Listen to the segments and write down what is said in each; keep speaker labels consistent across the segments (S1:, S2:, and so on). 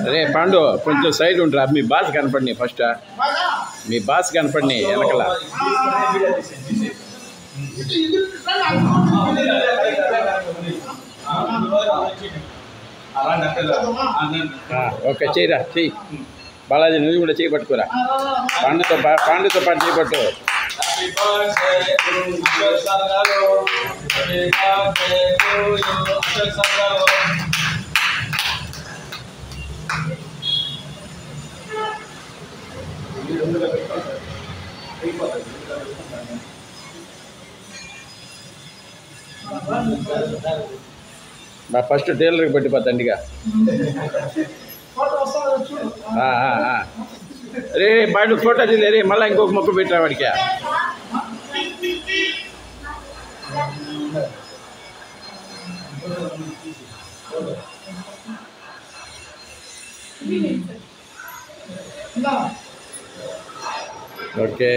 S1: అరే పాండు కొంచెం సైడ్ ఉంటారా మీ బాస్ కనపడినాయి ఫస్ట్ మీ బాస్ కనపడినాయి వెనకల ఓకే చేయరా చెయ్యి బాలాజీ నువ్వు కూడా చేయి పట్టుకోరా పాండుతో పాటు చేయి పట్టు నా ఫస్ట్ టైలర్కి పెట్టిపోతాండిగా రే బాడు ఫోటో తీలే మళ్ళీ ఇంకొక మొక్క పెట్టరా వాడికి ఓకే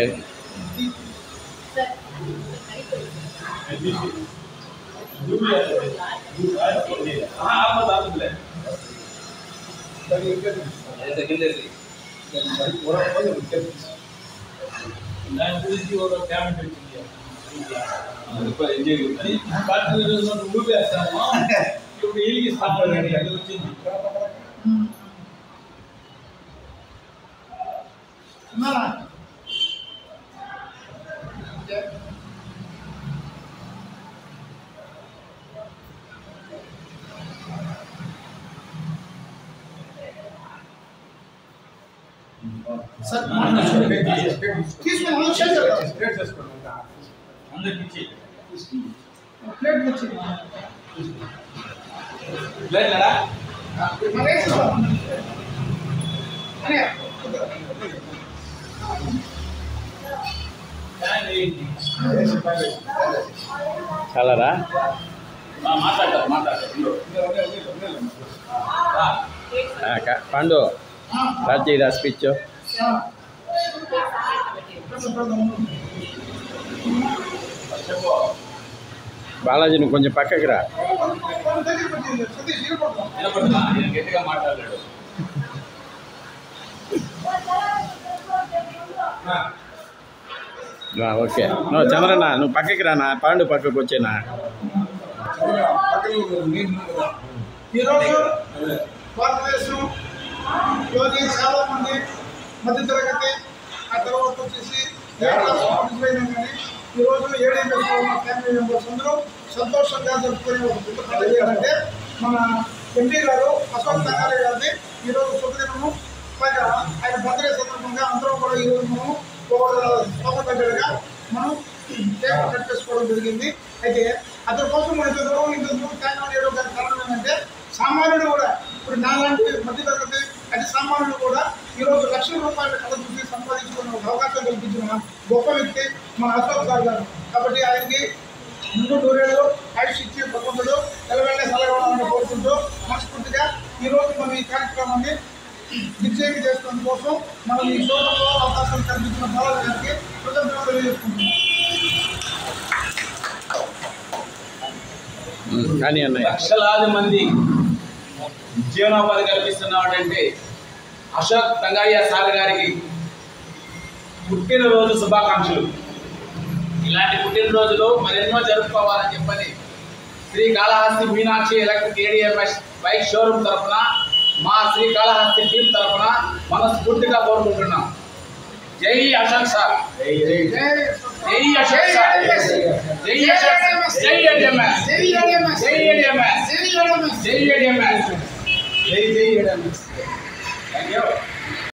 S1: చాలరా పాండు రాజీ రా స్పీచ్ బాలాజీ నువ్వు కొంచెం పక్కకి రా ఓకే నువ్వు చంద్రన్న నువ్వు పక్కకి రానా పాండు పక్కకు వచ్చేనా
S2: భారతదేశంలోని చాలా మంది మధ్యతరగతి ఆ తర్వాత వచ్చేసి కానీ ఈరోజు ఏడీఎంఎస్ ఫ్యామిలీ మెంబర్స్ అందరూ సంతోషంగా జరుపుకునే ఒక పండుగ ఏంటంటే మన ఎంపీ గారు అశోక్ తంగారే గారిది ఈరోజు శుభదినము పైగా ఆయన బర్త్డే సందర్భంగా అందరం కూడా ఈరోజు మనం శోభ దగ్గరగా మనం కేక్ కట్ చేసుకోవడం జరిగింది. అయితే అతని కోసం మనం ఇంత దూరం తేడా వేయడం గల కారణం ఏంటంటే సామాన్యుడు కూడా ఇప్పుడు నాలాంటి మధ్యతరగతి అతి సామాన్యుడు కూడా ఈరోజు లక్షల రూపాయల కళ చూసి సంపాదించుకున్న ఒక అవకాశం కల్పించిన గొప్ప వ్యక్తి మన అశోక్ సార్ గారు. కాబట్టి ఆయనకి ముందు నూరేళ్ళు ఆయుష్ ఇచ్చి భగవంతుడు తెలవెళ్ళే సలహాలను కోరుకుంటూ మనస్ఫూర్తిగా ఈరోజు మనం ఈ కార్యక్రమాన్ని విజయం చేసుకోవడం కోసం మనం ఈ షోలో అవకాశం కల్పించిన బాలాజీ గారికి కృతజ్ఞతలు తెలియజేసుకుంటున్నాం.
S3: లక్షలాది మంది జీవనోపాధి కల్పిస్తున్నాడంటే అశోక్ తంగారియా సార్ గారికి పుట్టినరోజు శుభాకాంక్షలు. ఇలాంటి పుట్టినరోజులు మరెన్నో జరుపుకోవాలని చెప్పని Srikalahasti Meenakshi electric ADMS bike showroom తరఫున మా శ్రీకాళహస్తి టీం తరఫున మనస్ఫూర్తిగా కోరుకుంటున్నాం. జై అశోక్ సార్, జై అశోక్ సార్, జై అశోక్, జై ఏడీఎంఎస్, జై ఏడీఎంఎస్, జై ఏడీఎంఎస్, జై ఏడీఎంఎస్, జై ఏడీఎంఎస్, జై ఏడీఎంఎస్. Thank you.